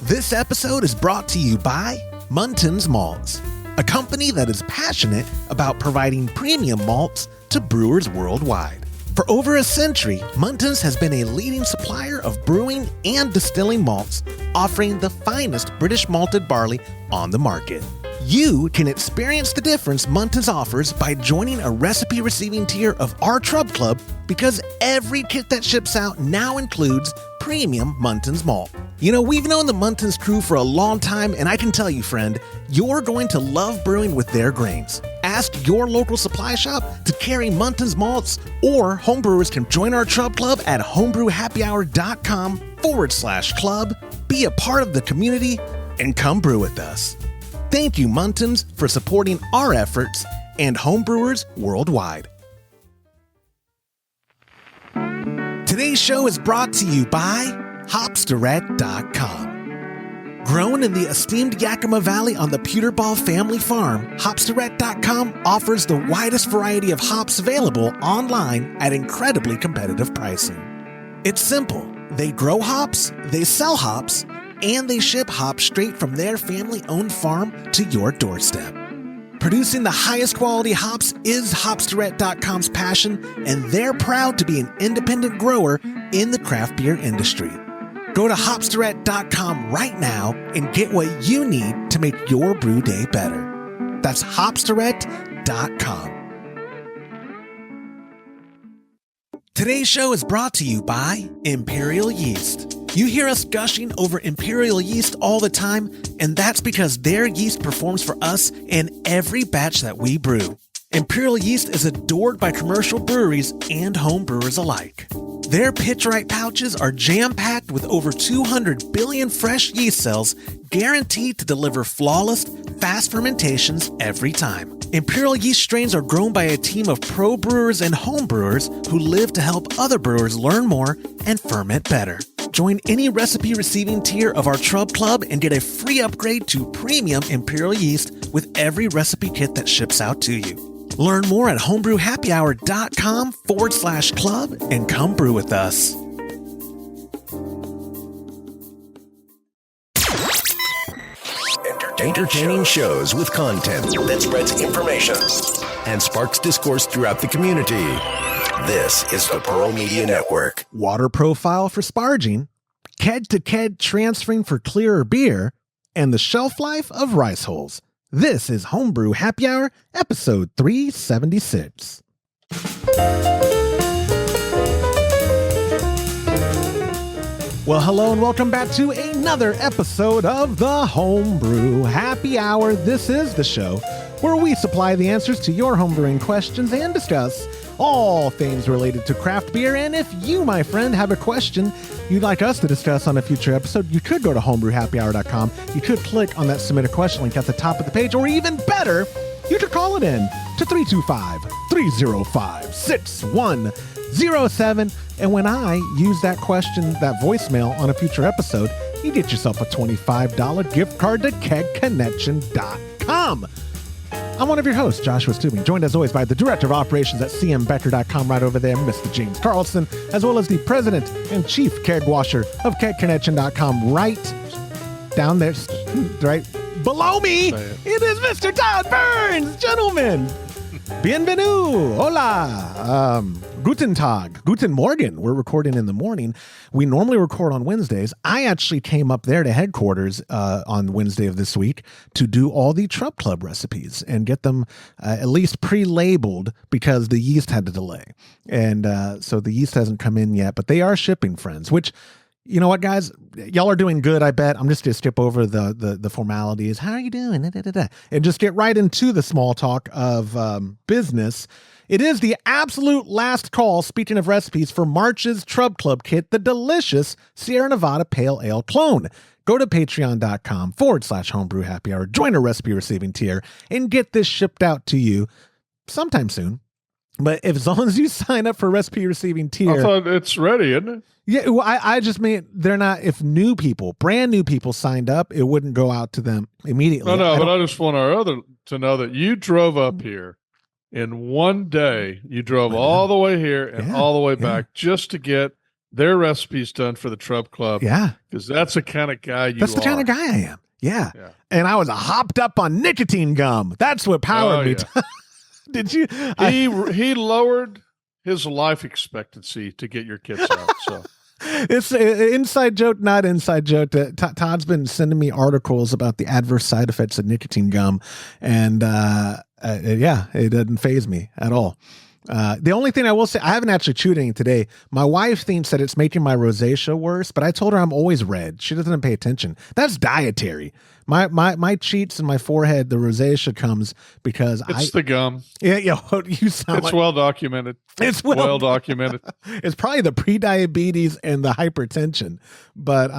This episode is brought to you by Muntins Malts, a company that is passionate about providing premium malts to brewers worldwide. For over a century, Muntins has been a leading supplier of brewing and distilling malts, offering the finest British malted barley on the market. You can experience the difference Muntins offers by joining a recipe receiving tier of our Trub Club, because every kit that ships out now includes premium Muntins malt. You know, we've known the Muntins crew for a long time, and I can tell you, friend, you're going to love brewing with their grains. Ask your local supply shop to carry Muntins malts, or homebrewers can join our Trub Club at homebrewhappyhour.com/club, be a part of the community, and come brew with us. Thank you, Muntins, for supporting our efforts and homebrewers worldwide. Today's show is brought to you by hopsdirect.com. Grown in the esteemed Yakima Valley on the Pewterball family farm, hopsdirect.com offers the widest variety of hops available online at incredibly competitive pricing. It's simple. They grow hops, they sell hops, and they ship hops straight from their family-owned farm to your doorstep. Producing the highest quality hops is hopsdirect.com's passion, and they're proud to be an independent grower in the craft beer industry. Go to hopsdirect.com right now and get what you need to make your brew day better. That's hopsdirect.com. Today's show is brought to you by Imperial Yeast. You hear us gushing over Imperial Yeast all the time, and that's because their yeast performs for us in every batch that we brew. Imperial Yeast is adored by commercial breweries and home brewers alike. Their pitch-right pouches are jam-packed with over 200 billion fresh yeast cells, guaranteed to deliver flawless, fast fermentations every time. Imperial Yeast strains are grown by a team of pro brewers and home brewers who live to help other brewers learn more and ferment better. Join any recipe receiving tier of our Trub Club and get a free upgrade to premium Imperial Yeast with every recipe kit that ships out to you. Learn more at homebrewhappyhour.com/club and come brew with us. Entertaining shows with content that spreads information and sparks discourse throughout the community. This is the Pearl Media Network. Water profile for Sparging, Keg to Keg Transferring for clearer beer, and the shelf life of rice hulls. This is Homebrew Happy Hour, episode 376. Well, hello and welcome back to another episode of the Homebrew Happy Hour. This is the show where we supply the answers to your homebrewing questions and discuss all things related to craft beer. And if you, my friend, have a question you'd like us to discuss on a future episode, you could go to homebrewhappyhour.com. You could click on that submit a question link at the top of the page, or even better, you could call it in to 325-305-6107. And when I use that question, that voicemail on a future episode, you get yourself a $25 gift card to kegconnection.com. I'm one of your hosts, Joshua Stubing, joined as always by the Director of Operations at cmbecker.com right over there, Mr. James Carlson, as well as the President and Chief Keg Washer of kegconnection.com right down there, right below me. It is Mr. Todd Burns, gentlemen. Bienvenue. Hola. Guten Tag. Guten Morgen. We're recording in the morning. We normally record on Wednesdays. I actually came up there to headquarters on Wednesday of this week to do all the Trub Club recipes and get them at least pre-labeled because the yeast had to delay. And so the yeast hasn't come in yet, but they are shipping, friends, which, you know what, guys? Y'all are doing good, I bet. I'm just going to skip over the formalities. How are you doing? And just get right into the small talk of business. It is the absolute last call, speaking of recipes, for March's Trub Club kit, the delicious Sierra Nevada Pale Ale clone. Go to patreon.com/homebrew happy hour, join a recipe receiving tier, and get this shipped out to you sometime soon. But as long as you sign up for a recipe receiving tier. I thought it's ready, isn't it? Yeah, well, I just mean they're not. If brand new people signed up, it wouldn't go out to them immediately. No, but I just want our other to know that you drove up here in one day. You drove all the way here and all the way back just to get their recipes done for the Trub Club. Yeah. Because that's the kind of guy That's the kind of guy I am. Yeah. And I was hopped up on nicotine gum. That's what powered me. Did you? He lowered his life expectancy to get your kids out. So it's an inside joke, not inside joke. Todd's been sending me articles about the adverse side effects of nicotine gum. And it doesn't faze me at all. The only thing I will say, I haven't actually chewed any today. My wife thinks that it's making my rosacea worse, but I told her I'm always red. She doesn't pay attention. That's dietary. My cheeks and my forehead, the rosacea comes because it's the gum. Yeah, you sound. It's well documented. It's well documented. It's probably the pre-diabetes and the hypertension, but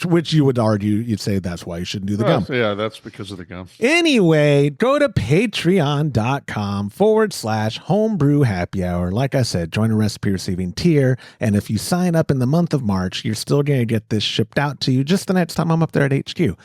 which you would argue, you'd say that's why you shouldn't do the gum. Yeah, that's because of the gum. Anyway, go to patreon.com/homebrew happy hour. Like I said, join a recipe receiving tier. And if you sign up in the month of March, you're still going to get this shipped out to you just the next time I'm up there at HQ.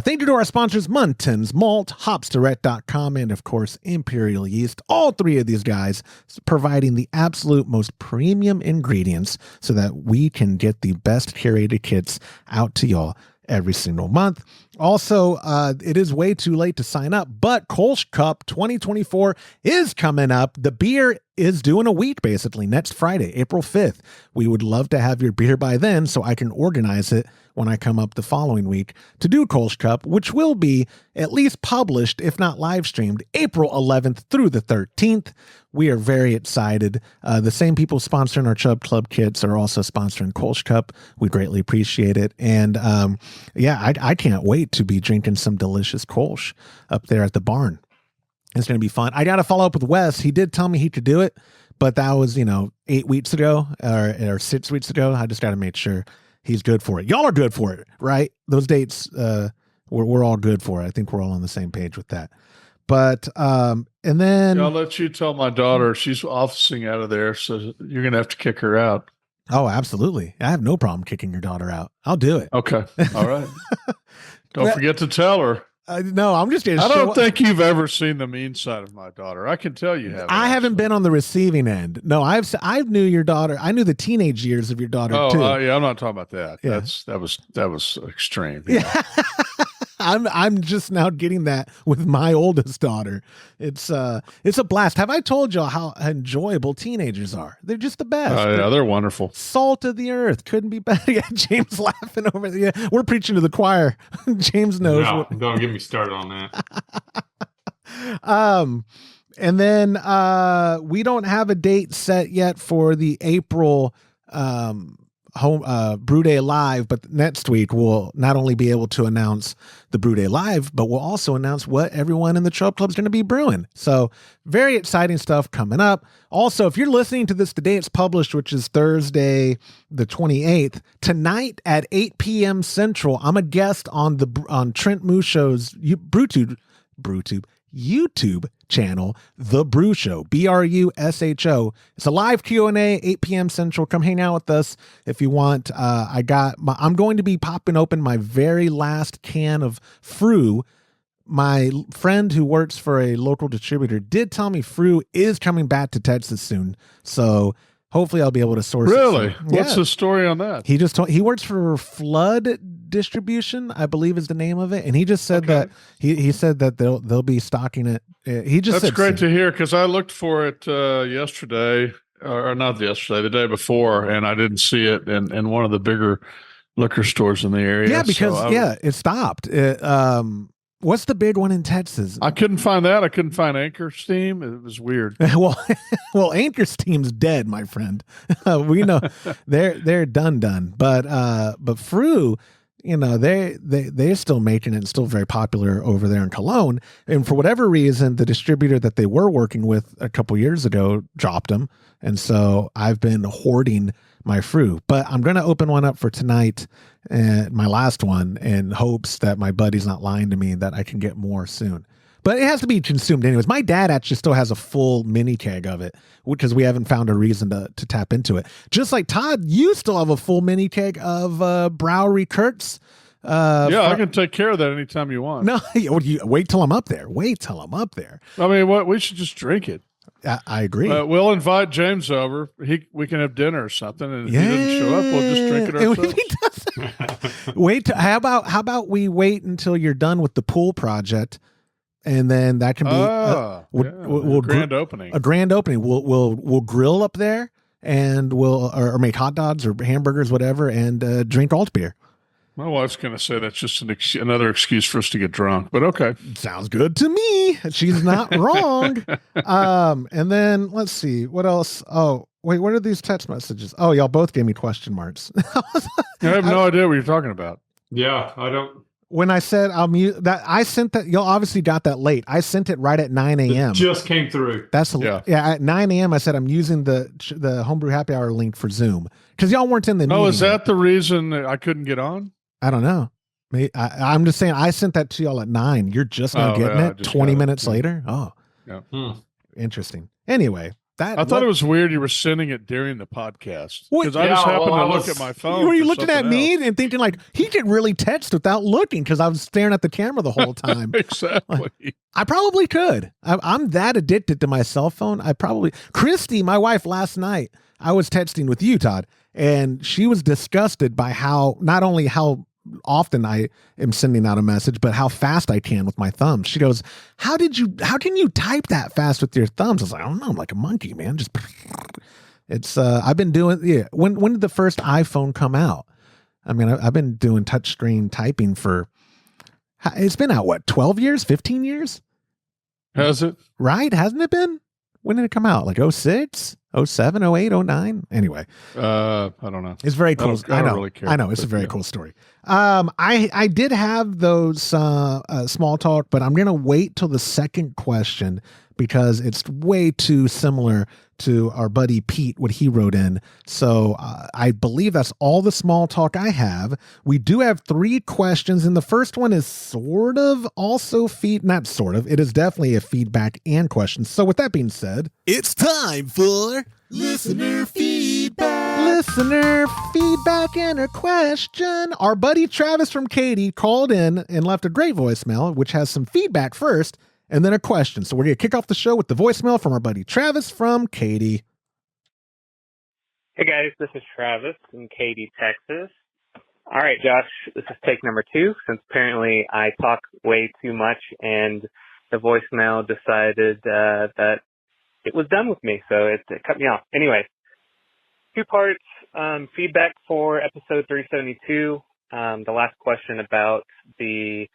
Thank you to our sponsors, Muntins Malt, hopsdirect.com, and of course, Imperial Yeast. All three of these guys providing the absolute most premium ingredients so that we can get the best curated kits out to y'all every single month. Also, it is way too late to sign up, but Kolsch Cup 2024 is coming up. The beer is doing a week, basically, next Friday, April 5th. We would love to have your beer by then so I can organize it when I come up the following week to do Kolsch Cup, which will be at least published, if not live streamed, April 11th through the 13th. We are very excited. The same people sponsoring our Chub Club kits are also sponsoring Kolsch Cup. We greatly appreciate it. And I can't wait to be drinking some delicious Kolsch up there at the barn. It's going to be fun. I got to follow up with Wes. He did tell me he could do it, but that was, 8 weeks ago or 6 weeks ago. I just got to make sure he's good for it. Y'all are good for it, right? Those dates, we're all good for it. I think we're all on the same page with that. But, and then I'll let you tell my daughter she's officing out of there. So you're going to have to kick her out. Oh, absolutely. I have no problem kicking your daughter out. I'll do it. Okay. All right. Don't forget to tell her. No, I'm just going to I don't think you've ever seen the mean side of my daughter. I can tell you haven't. I haven't been on the receiving end. No, I knew your daughter. I knew the teenage years of your daughter too. Yeah, I'm not talking about that. Yeah. That was extreme. Yeah. I'm just now getting that with my oldest daughter. It's a blast. Have I told y'all how enjoyable teenagers are? They're just the best. They're wonderful. Salt of the earth. Couldn't be better. Yeah, James laughing over there. Yeah, we're preaching to the choir. James knows. No, don't get me started on that. And then we don't have a date set yet for the April Brew Day Live, but next week we'll not only be able to announce the Brew Day Live, but we'll also announce what everyone in the Chub Club is going to be brewing. So very exciting stuff coming up. Also, if you're listening to this today, it's published, which is Thursday, the 28th. Tonight at 8 p.m. Central, I'm a guest on Trent Musho's BrewTube YouTube channel, The Brew Show, BRUSHO. It's a live Q&A, 8 p.m. Central. Come hang out with us if you want. I'm going to be popping open my very last can of Frew. My friend who works for a local distributor did tell me Frew is coming back to Texas soon. So hopefully I'll be able to source Really? it. What's the story on that? He works for Flood Distribution, I believe is the name of it. And he just said that he said that they'll be stocking it. That's great to hear, because I looked for it yesterday, or not yesterday, the day before, and I didn't see it in one of the bigger liquor stores in the area. Yeah, because it stopped. What's the big one in Texas? I couldn't find that. I couldn't find Anchor Steam. It was weird. well, Anchor Steam's dead, my friend. We know they're done. But Frew, they're still making it and still very popular over there in Cologne. And for whatever reason, the distributor that they were working with a couple years ago dropped them. And so I've been hoarding my Frew, but I'm going to open one up for tonight, my last one, in hopes that my buddy's not lying to me, that I can get more soon. But it has to be consumed anyways. My dad actually still has a full mini keg of it, because we haven't found a reason to tap into it. Just like Todd, you still have a full mini keg of Brauery Kurtz. I can take care of that anytime you want. No, wait till I'm up there. I mean, we should just drink it. I agree. We'll invite James over. We can have dinner or something, and if he doesn't show up, we'll just drink it And ourselves. if he doesn't, how about we wait until you're done with the pool project, and then that can be we'll grand opening. A grand opening. We'll grill up there, and we'll or make hot dogs or hamburgers, whatever, and drink alt beer. My wife's going to say that's just another excuse for us to get drunk, but okay. Sounds good to me. She's not wrong. And then let's see what else. Oh, wait, what are these text messages? Oh, y'all both gave me question marks. I have no idea what you're talking about. Yeah, I don't. When I said I'll mute that, I sent that. Y'all obviously got that late. I sent it right at 9 a.m. It just came through. Yeah. At 9 a.m. I said I'm using the Homebrew Happy Hour link for Zoom because y'all weren't in the meeting. Oh, is that the reason I couldn't get on? I don't know. I'm just saying I sent that to y'all at 9. You're just now getting it 20 minutes later. Oh, yeah. Interesting. Anyway, I thought it was weird you were sending it during the podcast because I just happened to look at my phone. Were you looking at me and thinking like he can really text without looking because I was staring at the camera the whole time? Exactly. I probably could. I'm that addicted to my cell phone. Christy, my wife, last night I was texting with you, Todd, and she was disgusted by not only how often I am sending out a message, but how fast I can with my thumbs. She goes, how can you type that fast with your thumbs? I was like, I don't know. I'm like a monkey, man. Just it's, I've been doing, When did the first iPhone come out? I mean, I've been doing touchscreen typing it's been out, 12 years, 15 years? Has it? Right? Hasn't it been? When did it come out? Like 06, 07, 08, 09? Anyway. I don't know. It's very cool. I don't really care. I know. It's a very cool story. I did have those small talk, but I'm going to wait till the second question because it's way too similar to our buddy Pete, what he wrote in. So I believe that's all the small talk I have. We do have 3 questions, and the first one is sort of also not sort of, it is definitely a feedback and question. So with that being said, it's time for listener feedback. Listener feedback and a question. Our buddy Travis from Katy called in and left a great voicemail, which has some feedback first and then a question. So we're going to kick off the show with the voicemail from our buddy Travis from Katy. Hey guys, this is Travis from Katy, Texas. All right, Josh, this is take number 2, since apparently I talk way too much and the voicemail decided that it was done with me, so it cut me off. Anyway, 2 parts, feedback for episode 372, the last question about the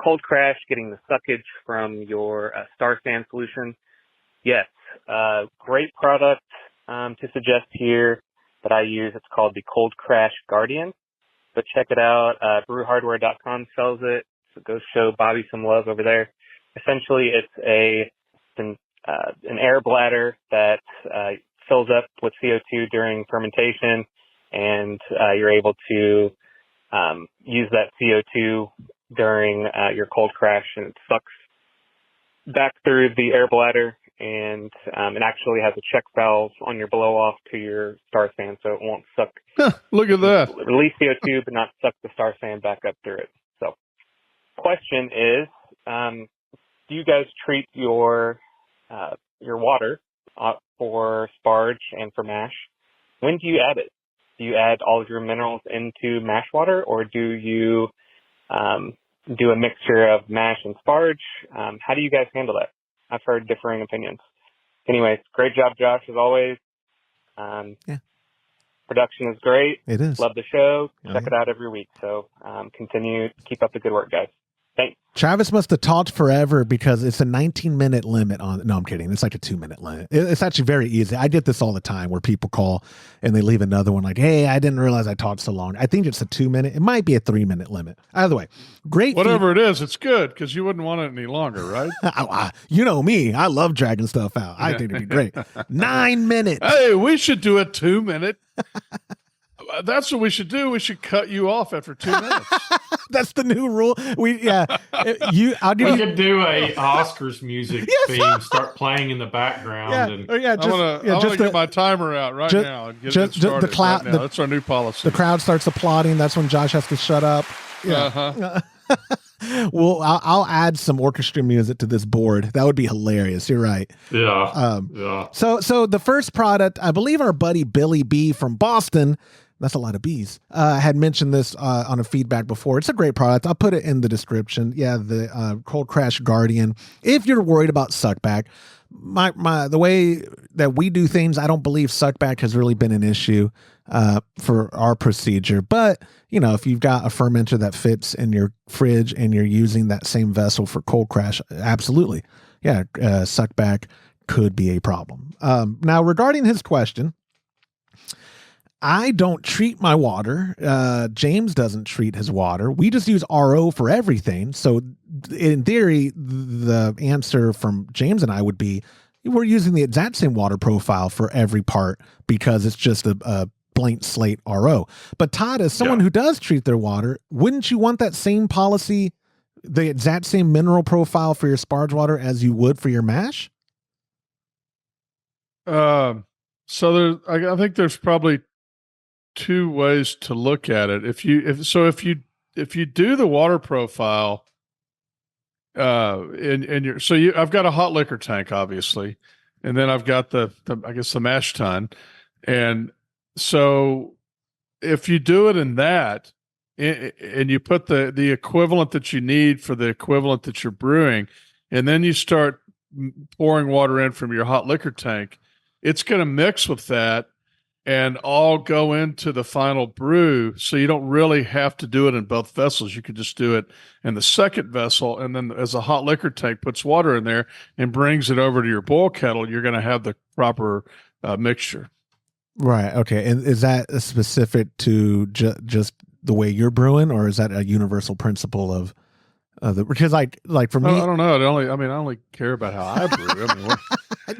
cold crash, getting the suckage from your Star Sand solution. Yes, great product to suggest here that I use. It's called the Cold Crash Guardian. But check it out. Brewhardware.com sells it. So go show Bobby some love over there. Essentially, it's an air bladder that fills up with CO2 during fermentation, and you're able to use that CO2 during your cold crash, and it sucks back through the air bladder, and it actually has a check valve on your blow off to your Star Sand, so it won't suck. Look at that. Release CO2, but not suck the Star Sand back up through it. So, question is, do you guys treat your water for sparge and for mash? When do you add it? Do you add all of your minerals into mash water, or do you do a mixture of mash and sparge? How do you guys handle that? I've heard differing opinions. Anyways, great job, Josh, as always. Production is great. It is. Love the show. Check it out every week. So continue to keep up the good work, guys. Thanks. Travis must have talked forever because it's a 19-minute limit on. No, I'm kidding. It's like a 2-minute limit. It's actually very easy. I get this all the time where people call and they leave another one like, "Hey, I didn't realize I talked so long." I think it's a 2-minute. It might be a 3-minute limit. Either way, great. Whatever it is, it's good because you wouldn't want it any longer, right? You know me. I love dragging stuff out. I think it'd be great. 9 minutes. Hey, we should do a 2-minute. That's what we should do. We should cut you off after 2 minutes. That's the new rule. We could do a Oscars music theme, start playing in the background. I'm gonna get my timer out now and get it started. That's our new policy. The crowd starts applauding. That's when Josh has to shut up. Yeah. Well, I'll add some orchestra music to this board. That would be hilarious. You're right. Yeah. So the first product, I believe our buddy Billy B from Boston, that's a lot of B's, had mentioned this on a feedback before. It's a great product. I'll put it in the description. Yeah, the Cold Crash Guardian. If you're worried about suckback, the way that we do things, I don't believe suckback has really been an issue for our procedure. But if you've got a fermenter that fits in your fridge and you're using that same vessel for cold crash, absolutely, yeah, suckback could be a problem. Now, regarding his question, I don't treat my water. James doesn't treat his water. We just use RO for everything. So in theory, the answer from James and I would be, we're using the exact same water profile for every part because it's just a blank slate RO. But Todd, as someone who does treat their water, wouldn't you want that same policy, the exact same mineral profile for your sparge water as you would for your mash? So I think there's probably two ways to look at it. If you do the water profile, I've got a hot liquor tank, obviously, and then I've got the mash tun, and so if you do it in that, and you put the equivalent that you need for the equivalent that you're brewing, and then you start pouring water in from your hot liquor tank, it's going to mix with that and all go into the final brew. So you don't really have to do it in both vessels. You could just do it in the second vessel. And then as a hot liquor tank puts water in there and brings it over to your boil kettle, you're going to have the proper mixture. Right. Okay. And is that specific to just the way you're brewing, or is that a universal principle of because like for me, I don't know. I only care about how I brew. I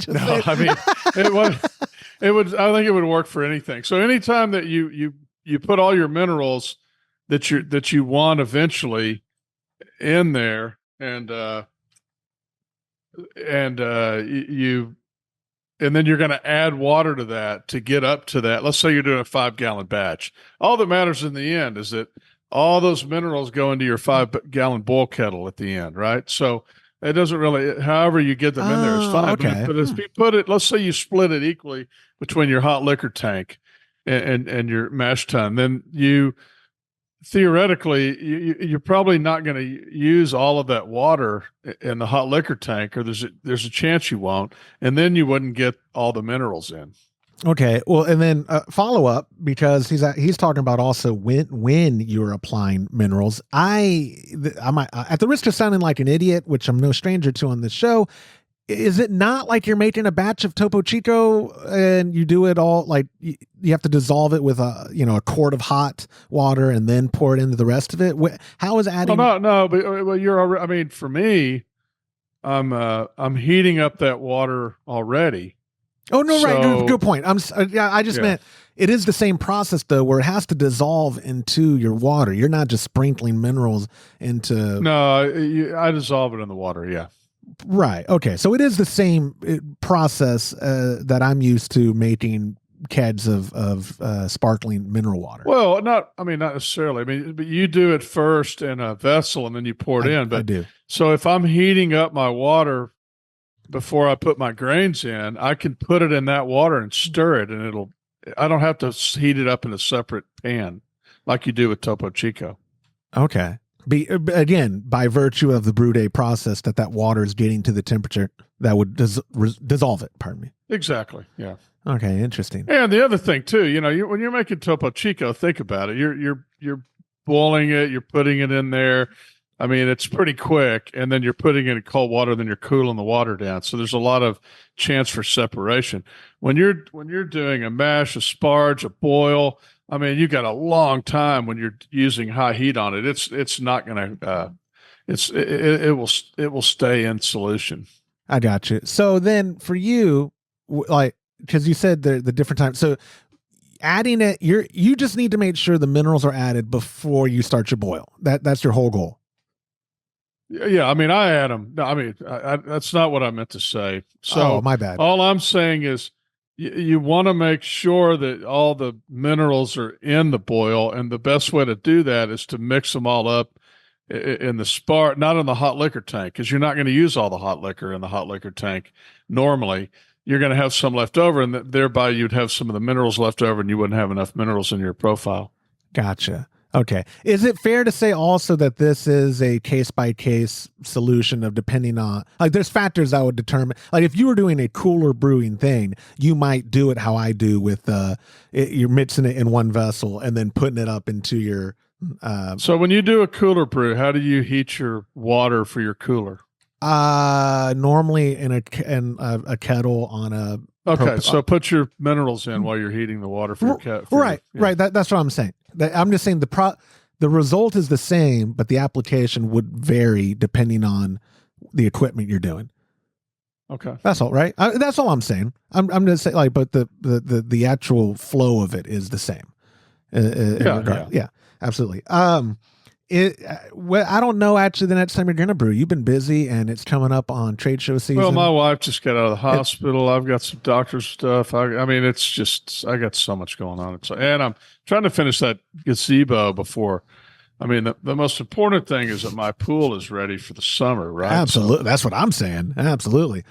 think it would work for anything. So anytime that you put all your minerals that you want eventually in there, and then you're going to add water to that to get up to that. Let's say you're doing a 5-gallon batch. All that matters in the end is that all those minerals go into your 5-gallon boil kettle at the end, right? So it doesn't really, however you get them in there is fine. Okay. But if you put it, let's say you split it equally between your hot liquor tank and your mash tun, then you theoretically, you're probably not going to use all of that water in the hot liquor tank, or there's a chance you won't, and then you wouldn't get all the minerals in. Okay. Well, and then follow up, because he's talking about also when you're applying minerals. I might, at the risk of sounding like an idiot, which I'm no stranger to on this show, is it not like you're making a batch of Topo Chico and you do it all like you have to dissolve it with a quart of hot water and then pour it into the rest of it? How is adding? No, but you're already, I mean, for me, I'm heating up that water already. Oh no, so, right. Good point. I just meant it is the same process though, where it has to dissolve into your water. You're not just sprinkling minerals into. No, I dissolve it in the water. Yeah. Right. Okay. So it is the same process that I'm used to making kegs of sparkling mineral water. Well, not necessarily. I mean, but you do it first in a vessel and then you pour it in. But I do. So if I'm heating up my water before I put my grains in, I can put it in that water and stir it, and I don't have to heat it up in a separate pan like you do with Topo Chico. Okay. Again, by virtue of the brew day process, that water is getting to the temperature that would dissolve it. Pardon me. Exactly. Yeah. Okay. Interesting. And the other thing too, when you're making Topo Chico, think about it. You're boiling it. You're putting it in there. I mean, it's pretty quick, and then you're putting it in cold water, then you're cooling the water down. So there's a lot of chance for separation. When you're doing a mash, a sparge, a boil, I mean, you got a long time when you're using high heat on it. It's not going to it will stay in solution. I got you. So then for you, like, because you said the different times, so adding it, you just need to make sure the minerals are added before you start your boil. That's your whole goal. Yeah, I mean, I add them. No, I mean, that's not what I meant to say. So, my bad. All I'm saying is you want to make sure that all the minerals are in the boil, and the best way to do that is to mix them all up in the not in the hot liquor tank, because you're not going to use all the hot liquor in the hot liquor tank. Normally, you're going to have some left over, and thereby you'd have some of the minerals left over, and you wouldn't have enough minerals in your profile. Gotcha. Okay. Is it fair to say also that this is a case-by-case solution of depending on, like, there's factors that would determine, like, if you were doing a cooler brewing thing, you might do it how I do with, you're mixing it in one vessel and then putting it up into your, so when you do a cooler brew, how do you heat your water for your cooler? Normally in a kettle on a, okay. So put your minerals in while you're heating the water for your kettle. Right. That's what I'm saying. I'm just saying the result is the same, but the application would vary depending on the equipment you're doing. Okay, that's all right. That's all I'm saying. I'm just saying, like, but the actual flow of it is the same. Yeah, absolutely. Well, I don't know actually the next time you're gonna brew. You've been busy and it's coming up on trade show season. Well, my wife just got out of the hospital. I've got some doctor's stuff. I mean, it's just, I got so much going on. And I'm trying to finish that gazebo before. I mean, the most important thing is that my pool is ready for the summer, right? Absolutely. So, that's what I'm saying. Absolutely.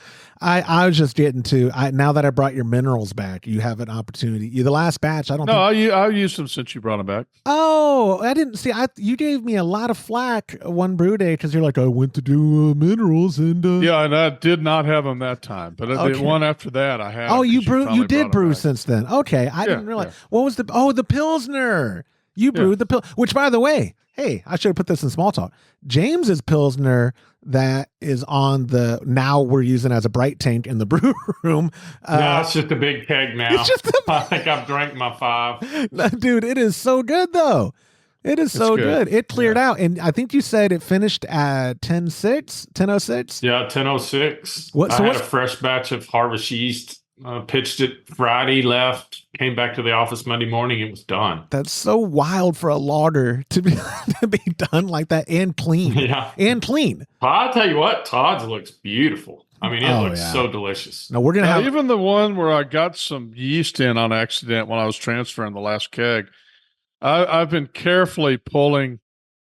I was just getting to, now that I brought your minerals back, you have an opportunity. The last batch, I don't know. I used them since you brought them back. Oh, I didn't see. You gave me a lot of flack one brew day because you're like, I went to do minerals and. Yeah, and I did not have them that time, but the one after that I had. Oh, you did brew since then. Okay. I didn't realize. Yeah. What was the Pilsner? You brewed the Pilsner, which, by the way, hey, I should have put this in small talk. James's Pilsner that is on now we're using as a bright tank in the brew room. No, it's just a big keg now. I think I've drank my 5. Dude, it is so good, though. It is so good. It cleared out. And I think you said it finished at 10:06? Yeah, 10:06. I had a fresh batch of harvest yeast. Pitched it Friday, left, came back to the office Monday morning. It was done. That's so wild for a lager to be done like that and clean. Yeah. And clean. I tell you what, Todd's looks beautiful. I mean, it looks so delicious. No, we're going to have even the one where I got some yeast in on accident when I was transferring the last keg. I've been carefully pulling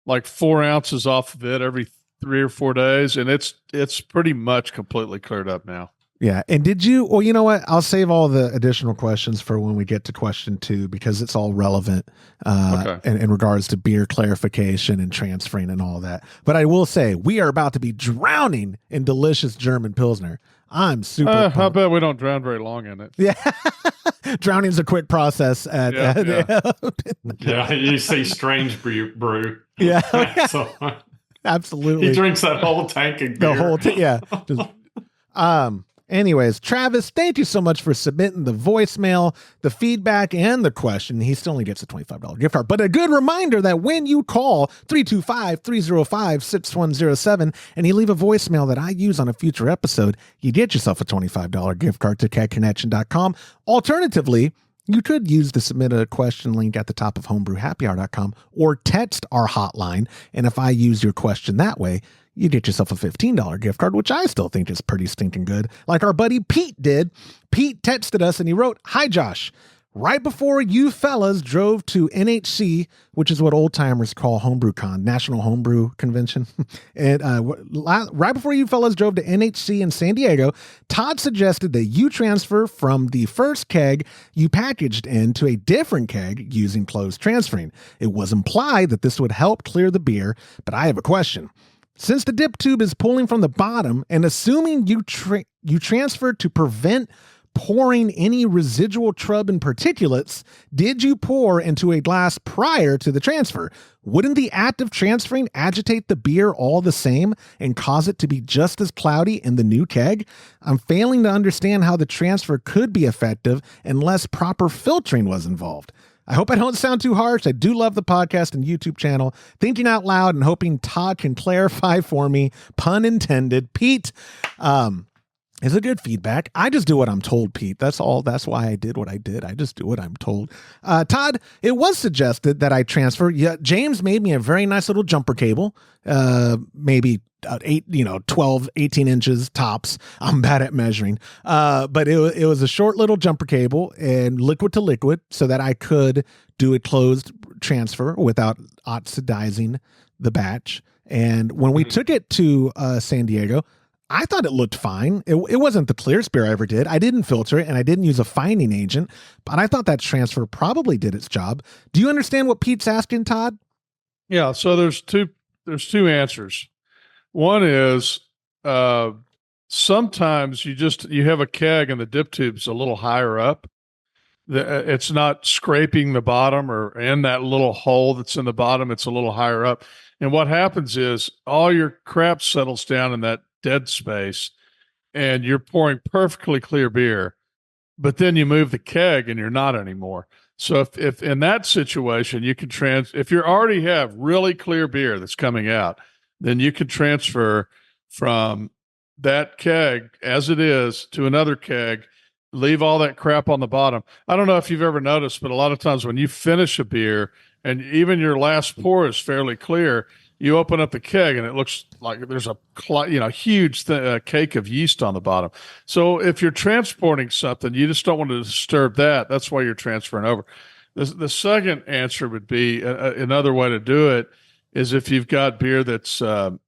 like 4 ounces off of it every 3 or 4 days, and it's pretty much completely cleared up now. Yeah. And well, you know what? I'll save all the additional questions for when we get to question 2, because it's all relevant in regards to beer clarification and transferring and all that. But I will say, we are about to be drowning in delicious German Pilsner. I'm super I bet we don't drown very long in it. Yeah. Drowning is a quick process. Yeah, you see strange brew. Yeah. So, absolutely. He drinks that whole tank of beer. The whole yeah. Anyways, Travis, thank you so much for submitting the voicemail, the feedback, and the question. He still only gets a $25 gift card. But a good reminder that when you call 325-305-6107 and you leave a voicemail that I use on a future episode, you get yourself a $25 gift card to kegconnection.com. Alternatively, you could use the submit a question link at the top of homebrewhappyhour.com or text our hotline. And if I use your question that way, you get yourself a $15 gift card, which I still think is pretty stinking good. Like our buddy Pete did. Pete texted us and he wrote, "Hi, Josh. Right before you fellas drove to NHC, which is what old timers call HomebrewCon, National Homebrew Convention, and right before you fellas drove to NHC in San Diego, Todd suggested that you transfer from the first keg you packaged into a different keg using closed transferring. It was implied that this would help clear the beer, but I have a question. Since the dip tube is pulling from the bottom and assuming you transferred to prevent pouring any residual trub and particulates, did you pour into a glass prior to the transfer? Wouldn't the act of transferring agitate the beer all the same and cause it to be just as cloudy in the new keg? I'm failing to understand how the transfer could be effective unless proper filtering was involved. I hope I don't sound too harsh. I do love the podcast and YouTube channel. Thinking out loud and hoping Todd can clarify for me. Pun intended. Pete, is a good feedback. I just do what I'm told, Pete. That's all. That's why I did what I did. I just do what I'm told. Todd, it was suggested that I transfer. Yeah, James made me a very nice little jumper cable. Maybe 12, 18 inches tops. I'm bad at measuring. But it was a short little jumper cable and liquid to liquid so that I could do a closed transfer without oxidizing the batch. And when we took it to San Diego, I thought it looked fine. It wasn't the clearest beer I ever did. I didn't filter it, and I didn't use a fining agent, but I thought that transfer probably did its job. Do you understand what Pete's asking, Todd? Yeah. So there's two answers. One is sometimes you have a keg and the dip tube's a little higher up. It's not scraping the bottom or in that little hole that's in the bottom. It's a little higher up. And what happens is all your crap settles down in that dead space and you're pouring perfectly clear beer, but then you move the keg and you're not anymore. So if in that situation, you can if you already have really clear beer that's coming out, then you can transfer from that keg as it is to another keg, leave all that crap on the bottom. I don't know if you've ever noticed, but a lot of times when you finish a beer and even your last pour is fairly clear, you open up the keg and it looks like there's a huge cake of yeast on the bottom. So if you're transporting something, you just don't want to disturb that. That's why you're transferring over. The second answer would be another way to do it is if you've got beer that's kind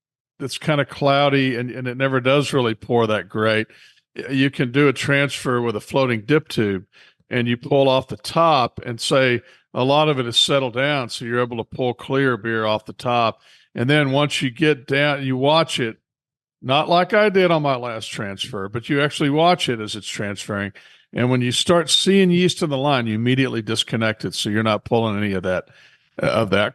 of cloudy and it never does really pour that great, you can do a transfer with a floating dip tube and you pull off the top and say a lot of it is settled down. So you're able to pull clear beer off the top. And then once you get down, you watch it, not like I did on my last transfer, but you actually watch it as it's transferring. And when you start seeing yeast in the line, you immediately disconnect it. So you're not pulling any of that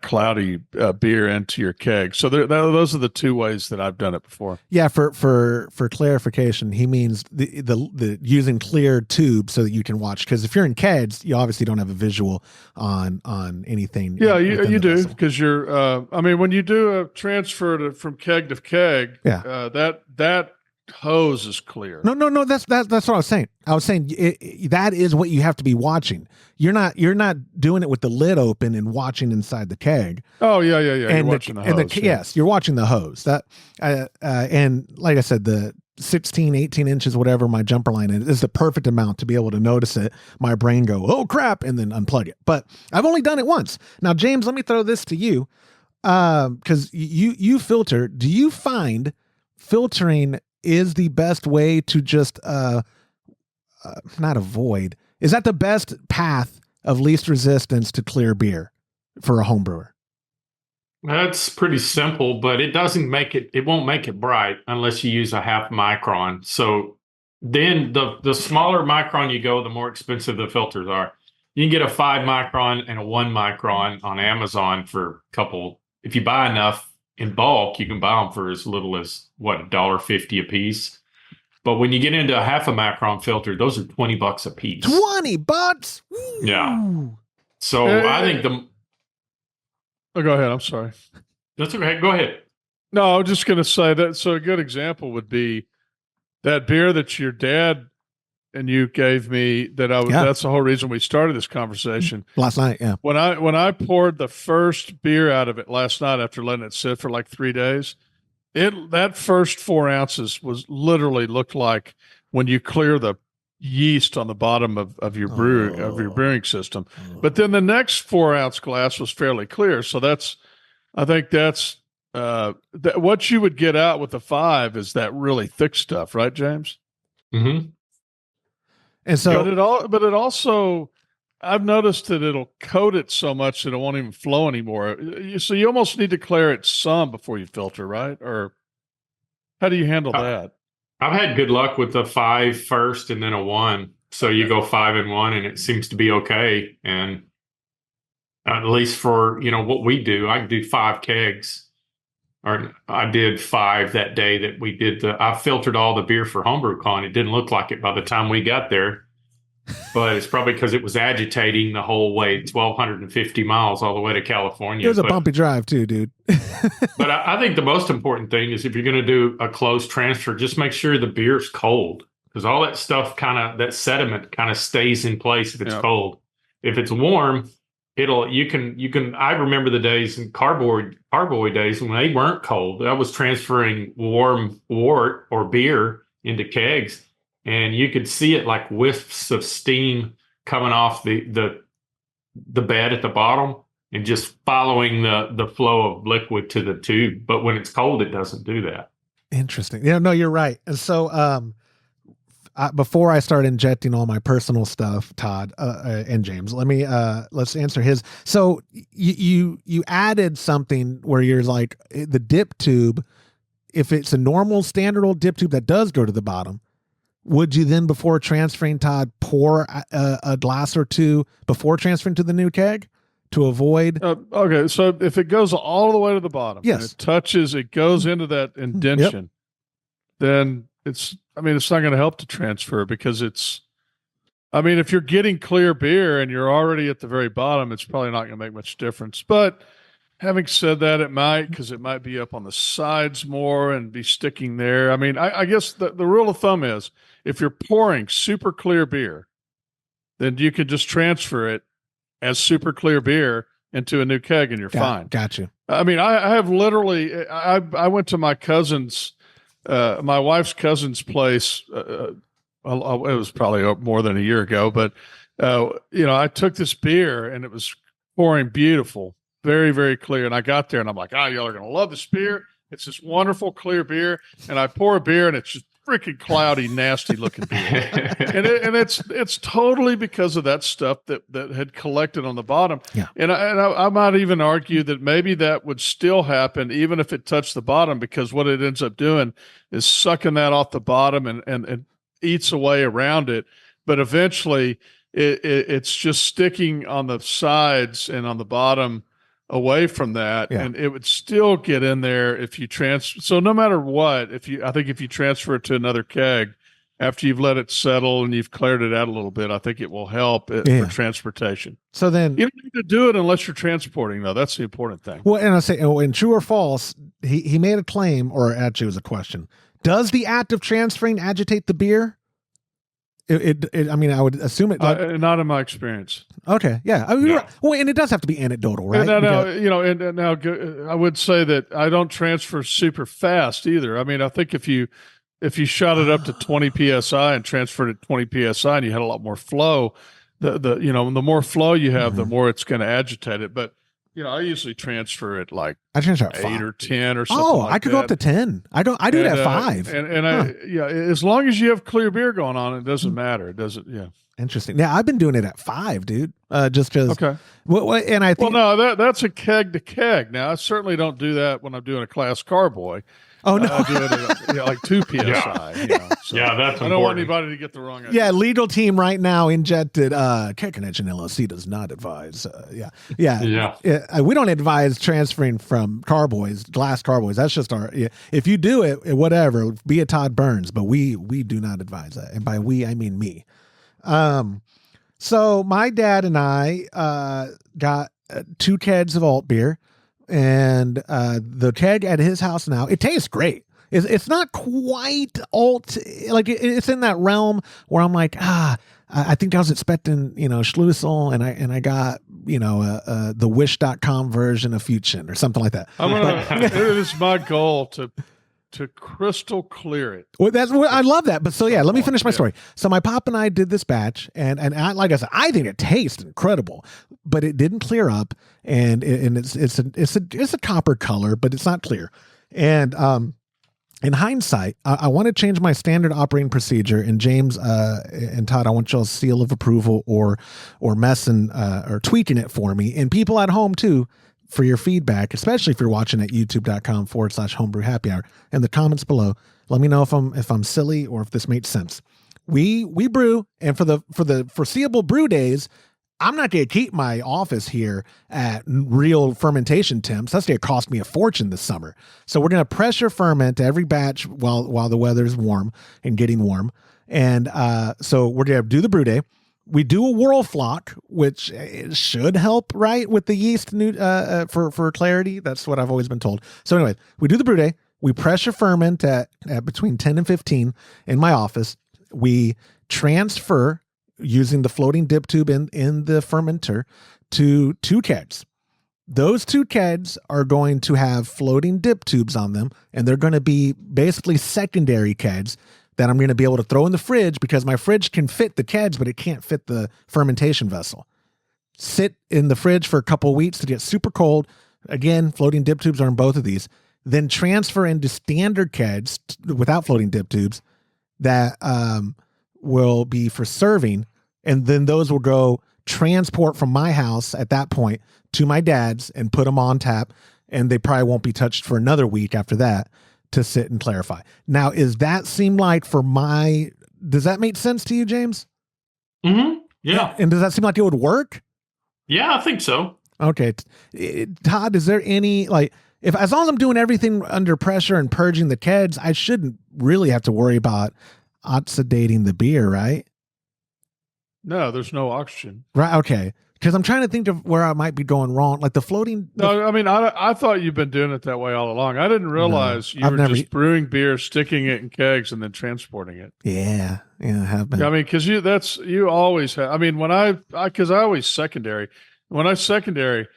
cloudy beer into your keg. So those are the two ways that I've done it before. Yeah, for clarification, he means the using clear tube so that you can watch. Because if you're in kegs, you obviously don't have a visual on anything. Yeah, you do because you're. When you do a transfer from keg to keg, that hose is clear. No. That's what I was saying. I was saying that is what you have to be watching. You're not doing it with the lid open and watching inside the keg. Oh yeah. You're watching the hose. Yes, you're watching the hose. That and like I said, the 16, 18 inches, whatever my jumper line is the perfect amount to be able to notice it. My brain go, oh crap, and then unplug it. But I've only done it once. Now, James, let me throw this to you because you filter. Do you find filtering is the best way to just not avoid? Is that the best path of least resistance to clear beer for a home brewer? That's pretty simple, but it won't make it bright unless you use a half micron. So then the smaller micron you go, the more expensive the filters are. You can get a 5 micron and a 1 micron on Amazon for a couple. If you buy enough in bulk, you can buy them for as little as $1.50 a piece. But when you get into a half a micron filter, those are $20 a piece. $20? Yeah. So I think Oh, go ahead. I'm sorry. That's okay. Go ahead. No, I was just going to say that. So a good example would be that beer that your dad and you gave me that's the whole reason we started this conversation last night. Yeah. When I poured the first beer out of it last night after letting it sit for like 3 days, that first 4 ounces literally looked like when you clear the yeast on the bottom of your brewing system. But then the next 4 ounce glass was fairly clear. So I think that's what you would get out with the 5 is that really thick stuff, right, James? Mm-hmm. And so, but it also, I've noticed that it'll coat it so much that it won't even flow anymore. So you almost need to clear it some before you filter, right? Or how do you handle that? I've had good luck with the 5 first and then a 1. So you go 5 and 1 and it seems to be okay. And at least for, what we do, I can do 5 kegs. Or I did 5 that day that we did I filtered all the beer for HomebrewCon. It didn't look like it by the time we got there, but it's probably because it was agitating the whole way, 1,250 miles all the way to California. It was a bumpy drive too, dude. But I think the most important thing is if you're going to do a closed transfer, just make sure the beer's cold because all that stuff that sediment kind of stays in place if it's cold. If it's warm, you can. I remember the days in carboy days when they weren't cold. I was transferring warm wort or beer into kegs, and you could see it like wisps of steam coming off the bed at the bottom, and just following the flow of liquid to the tube. But when it's cold, it doesn't do that. Interesting. Yeah, no, you're right. And so, before I start injecting all my personal stuff, Todd and James, let's answer his. So you added something where you're like the dip tube. If it's a normal standard old dip tube that does go to the bottom, would you then, before transferring, Todd, pour a glass or two before transferring to the new keg to avoid? Okay, so if it goes all the way to the bottom, yes, and it goes into that indention, then it's not going to help to transfer because if you're getting clear beer and you're already at the very bottom, it's probably not going to make much difference. But having said that, it might, because it might be up on the sides more and be sticking there. I guess the rule of thumb is if you're pouring super clear beer, then you could just transfer it as super clear beer into a new keg and you're fine. Got you. I have literally, I went to my cousin's, my wife's cousin's place. It was probably more than a year ago, but I took this beer and it was pouring beautiful, very, very clear. And I got there and I'm like, y'all are going to love this beer. It's this wonderful clear beer. And I pour a beer and it's just freaking cloudy, nasty looking beer. and it's totally because of that stuff that had collected on the bottom. Yeah. And I might even argue that maybe that would still happen even if it touched the bottom, because what it ends up doing is sucking that off the bottom and eats away around it. But eventually it's just sticking on the sides and on the bottom away from that, and it would still get in there if you transfer. So no matter what, if you transfer it to another keg after you've let it settle and you've cleared it out a little bit, I think it will help for transportation. So then you don't need to do it unless you're transporting, though. That's the important thing. Well, and I say, in true or false, he made a claim, or actually it was a question. Does the act of transferring agitate the beer? I would assume it. Not in my experience. Okay, yeah. Well, and it does have to be anecdotal, right? Now, I would say that I don't transfer super fast either. I think if you shot it up to 20 psi and transferred it 20 psi, and you had a lot more flow, the more flow you have, the more it's going to agitate it. But I usually transfer it like I transfer 8 or 10 or something. I could go up to 10. I do it at 5. As long as you have clear beer going on, it doesn't matter. It doesn't. Yeah. Interesting. Yeah, I've been doing it at 5, dude. Just because. Okay. And I think. Well, no, that's a keg to keg. Now, I certainly don't do that when I'm doing a class carboy. Oh no! I do it at like 2 psi. That's important. I don't want anybody to get the wrong idea. Yeah, legal team right now injected. Keg Connection LLC does not advise. We don't advise transferring from glass carboys. That's just our. If you do it, whatever, be it Todd Burns, but we do not advise that. And by we, I mean me. So my dad and I got 2 kegs of alt beer. And the keg at his house now, it tastes great. It's not quite alt, like it's in that realm where I'm like, I think I was expecting, Schlussel, and I got, the wish.com version of Fusion or something like that. It is my goal to crystal clear it. Well, I love that. But so let me finish my story. So my pop and I did this batch, and like I said, I think it tastes incredible, but it didn't clear up, and it's a copper color, but it's not clear. And in hindsight, I want to change my standard operating procedure. And James and Todd, I want y'all's seal of approval or messing or tweaking it for me, and people at home too, for your feedback, especially if you're watching at youtube.com/homebrew happy hour. In the comments below, let me know if I'm silly or if this makes sense. We brew, and for the foreseeable brew days, I'm not going to keep my office here at real fermentation temps. That's going to cost me a fortune this summer. So we're going to pressure ferment every batch while the weather's warm and getting warm. And so we're going to do the brew day. We do a whirl flock, which should help, right, with the yeast for clarity. That's what I've always been told. So anyway, we do the brew day. We pressure ferment at between 10 and 15 in my office. We transfer using the floating dip tube in the fermenter to 2 kegs. Those 2 kegs are going to have floating dip tubes on them, and they're going to be basically secondary kegs that I'm going to be able to throw in the fridge, because my fridge can fit the kegs, but it can't fit the fermentation vessel. sit in the fridge for a couple of weeks to get super cold. Again, floating dip tubes are in both of these. Then transfer into standard kegs without floating dip tubes that will be for serving. And then those will go transport from my house at that point to my dad's and put them on tap. And they probably won't be touched for another week after that to sit and clarify. Now, does that make sense to you, James? Mm-hmm. Yeah. And does that seem like it would work? Yeah, I think so. Okay. Todd, is there any, as long as I'm doing everything under pressure and purging the kegs, I shouldn't really have to worry about oxidating the beer, right? No, there's no oxygen. Right. Okay. Because I'm trying to think of where I might be going wrong. Like the floating. No, I mean, I thought you've been doing it that way all along. I didn't realize you were just brewing beer, sticking it in kegs, and then transporting it. Yeah, I have been. I mean, because you always have. I mean, because I always secondary. When I secondary,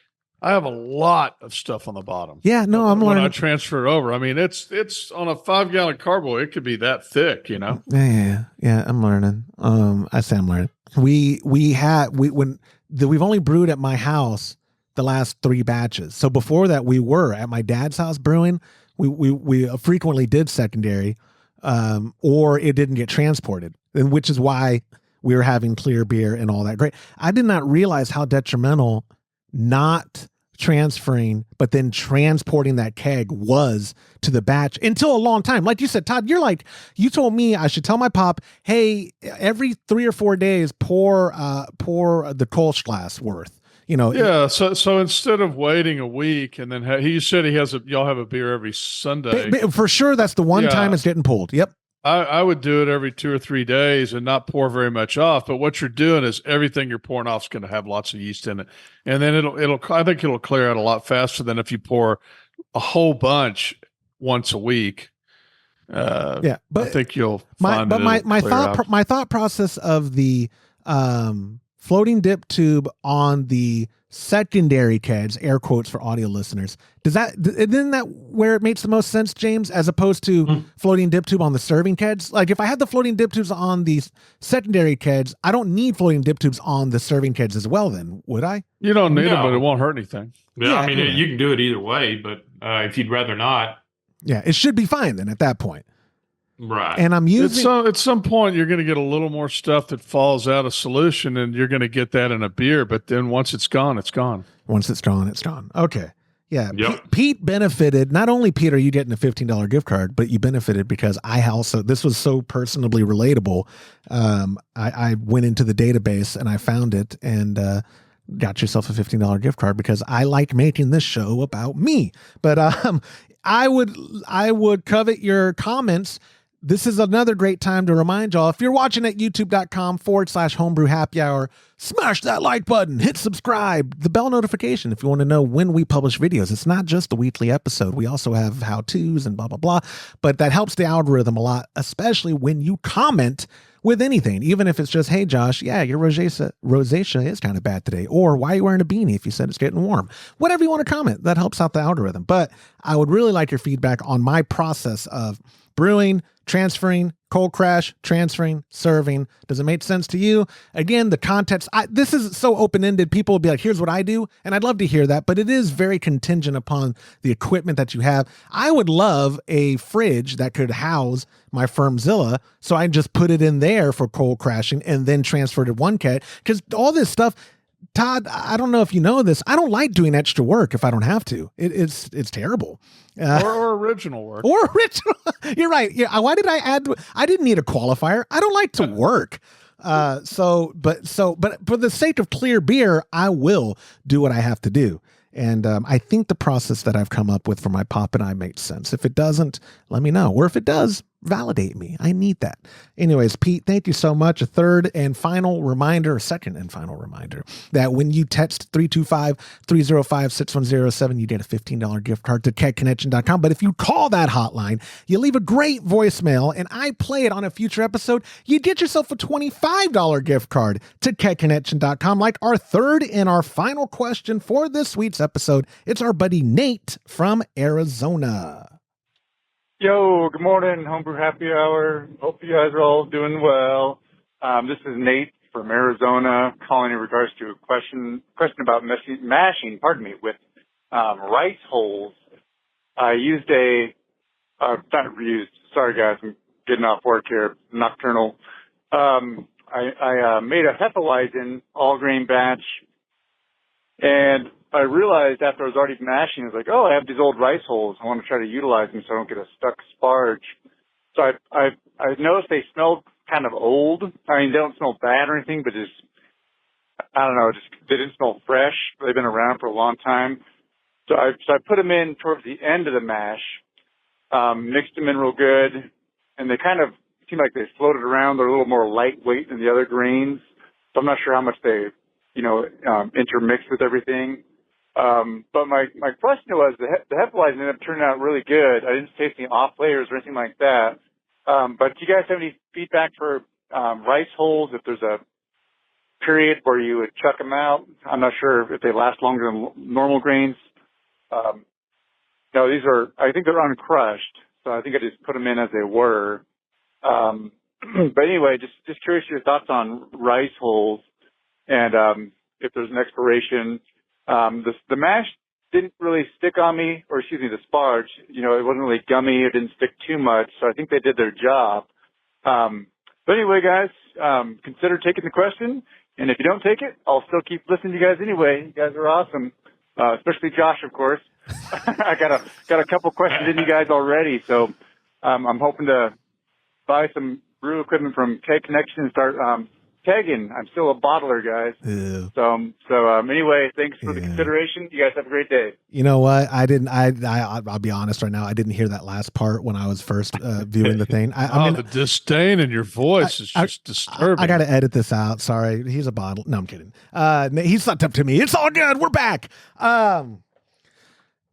I have a lot of stuff on the bottom. Yeah, no, I'm learning. When I transfer it over, I mean, it's on a 5-gallon carbo. It could be that thick, you know. Yeah, I'm learning. I say I'm learning. We've only brewed at my house the last 3 batches. So before that, we were at my dad's house brewing. We frequently did secondary, or it didn't get transported, and which is why we were having clear beer and all that. Great. I did not realize how detrimental not transferring, but then transporting that keg was to the batch until a long time. Like you said, Todd, you told me I should tell my pop, hey, every 3 or 4 days, pour the Kolsch glass worth, Yeah. So instead of waiting a week and then he said y'all have a beer every Sunday. For sure. That's the one time it's getting pulled. Yep. I would do it every 2 or 3 days and not pour very much off. But what you're doing is everything you're pouring off is going to have lots of yeast in it, and then I think it'll clear out a lot faster than if you pour a whole bunch once a week. But I think you'll find my thought process of the floating dip tube on the secondary kegs, air quotes for audio listeners, isn't that where it makes the most sense, James, as opposed to floating dip tube on the serving kegs? Like if I had the floating dip tubes on these secondary kegs, I don't need floating dip tubes on the serving kegs as well, then would I? You don't need them, but it won't hurt anything. Yeah, I mean, you can do it either way, but if you'd rather not. Yeah, it should be fine then at that point. Right. And I'm using at some point you're going to get a little more stuff that falls out of solution, and you're going to get that in a beer. But then once it's gone, it's gone. Once it's gone, it's gone. Okay. Yeah. Yep. Pete benefited. Not only, Pete, are you getting a $15 gift card, but you benefited because this was so personally relatable. I went into the database and I found it and got yourself a $15 gift card because I like making this show about me. But I would covet your comments. This is another great time to remind y'all, if you're watching at youtube.com/homebrew happy hour, smash that like button, hit subscribe, the bell notification if you want to know when we publish videos. It's not just the weekly episode. We also have how-tos and blah, blah, blah. But that helps the algorithm a lot, especially when you comment with anything, even if it's just, hey, Josh, yeah, your rosacea is kind of bad today. Or why are you wearing a beanie if you said it's getting warm? Whatever you want to comment, that helps out the algorithm. But I would really like your feedback on my process of brewing, transferring, cold crash, transferring, serving. Does it make sense to you? Again, the context, this is so open-ended. People will be like, here's what I do. And I'd love to hear that, but it is very contingent upon the equipment that you have. I would love a fridge that could house my Firmzilla, so I just put it in there for cold crashing and then transfer to one keg. Because all this stuff, Todd, I don't know if you know this, I don't like doing extra work if I don't have to. It's terrible. Or original work. Or original. You're right. Yeah. Why did I add? I didn't need a qualifier. I don't like to work. But for the sake of clear beer, I will do what I have to do. And I think the process that I've come up with for my pop and I makes sense. If it doesn't, let me know. Or if it does, validate me. I need that. Anyways, Pete, thank you so much. A second and final reminder that when you text 325-305-6107, you get a $15 gift card to kegconnection.com. But if you call that hotline, you leave a great voicemail and I play it on a future episode, you get yourself a $25 gift card to kegconnection.com. Like our third and our final question for this week's episode, it's our buddy Nate from Arizona. Yo, good morning, Homebrew Happy Hour. Hope you guys are all doing well. This is Nate from Arizona, calling in regards to a question about mashing, with rice holes. I used sorry guys, I'm getting off work here, nocturnal. I made a Hefeweizen all-grain batch, and I realized after I was already mashing, I was like, oh, I have these old rice holes. I want to try to utilize them so I don't get a stuck sparge. So I noticed they smelled kind of old. I mean, they don't smell bad or anything, but just, I don't know, they didn't smell fresh. They've been around for a long time. So I put them in towards the end of the mash, mixed them in real good, and they kind of seem like they floated around. They're a little more lightweight than the other grains. So I'm not sure how much they, intermix with everything. But my question was, the Hefeweizen ended up turning out really good. I didn't taste any off layers or anything like that. But do you guys have any feedback for rice holes? If there's a period where you would chuck them out? I'm not sure if they last longer than normal grains. No, I think they're uncrushed. So I think I just put them in as they were. But anyway, just curious your thoughts on rice holes and if there's an expiration. The mash didn't really stick on me, or excuse me, the sparge. It wasn't really gummy. It didn't stick too much. So I think they did their job. But anyway, guys, consider taking the question. And if you don't take it, I'll still keep listening to you guys anyway. You guys are awesome. Especially Josh, of course. I got a couple questions in you guys already. So, I'm hoping to buy some brew equipment from Keg Connection and start, kegging. I'm still a bottler, guys. Ew. So anyway, thanks for the consideration. You guys have a great day. You know what? I'll be honest right now. I didn't hear that last part when I was first viewing the thing. I mean, the disdain in your voice is just disturbing. I got to edit this out. Sorry. He's a bottle. No, I'm kidding. He's not up to me. It's all good. We're back.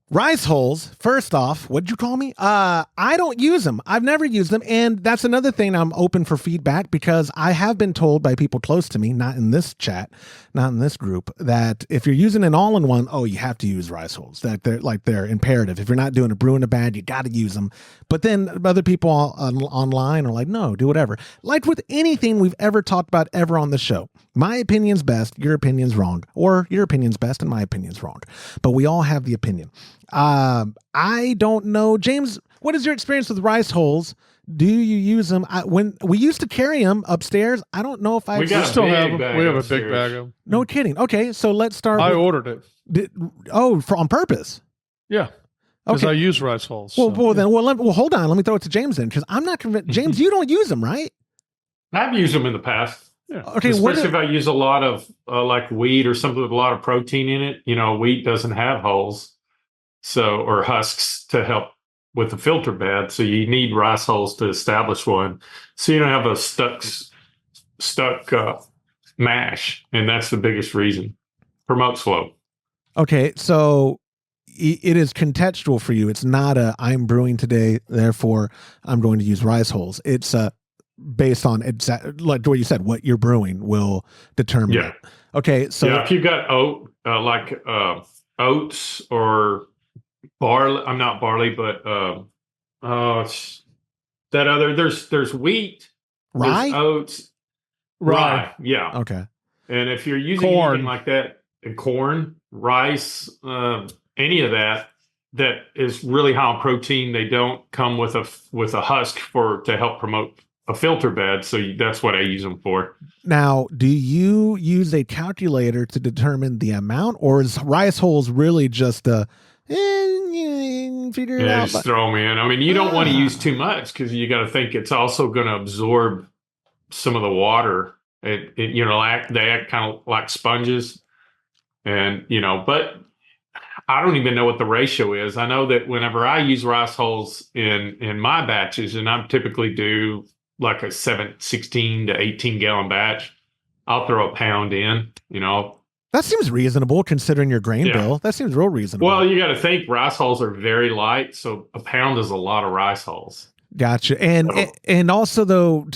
Rice holes, first off, what'd you call me? I don't use them. I've never used them. And that's another thing I'm open for feedback, because I have been told by people close to me, not in this chat, not in this group, that if you're using an all-in-one, you have to use rice holes. That they're imperative. If you're not doing a brew and a bad, you got to use them. But then other people online are like, no, do whatever. Like with anything we've ever talked about ever on the show, my opinion's best, your opinion's wrong, or your opinion's best and my opinion's wrong. But we all have the opinion. I don't know, James, what is your experience with rice holes? Do you use them? When we used to carry them upstairs, I don't know if we still have them. We have a big bag of them. No kidding. Okay, so let's start. I ordered it. On purpose? Yeah. Because I use rice holes. Well, hold on. Let me throw it to James then, because I'm not convinced. James, you don't use them, right? I've used them in the past. Yeah. Okay. Especially if I use a lot of like wheat or something with a lot of protein in it. Wheat doesn't have holes, or husks to help with the filter bed. So you need rice holes to establish one, so you don't have a stuck mash, and that's the biggest reason. Promotes flow. Okay, so it is contextual for you. It's not I'm brewing today, therefore I'm going to use rice holes. It's based on like what you said, what you're brewing will determine. Yeah. It. Okay, so if you've got oats or barley, I'm not barley, but that other. There's wheat, rye, there's oats, rye. Yeah. Okay. And if you're using anything like that, corn, rice, any of that is really high on protein. They don't come with a husk to help promote a filter bed. So that's what I use them for. Now, do you use a calculator to determine the amount, or is rice holes really just figure it out? Just throw them in. I mean, you don't want to use too much, because you got to think it's also going to absorb some of the water. They act kind of like sponges, and but I don't even know what the ratio is. I know that whenever I use rice holes in my batches, and I typically do like a 16 to 18 gallon batch, I'll throw a pound in, That seems reasonable considering your grain bill. That seems real reasonable. Well, you got to think rice holes are very light, so a pound is a lot of rice holes. Gotcha. And also though,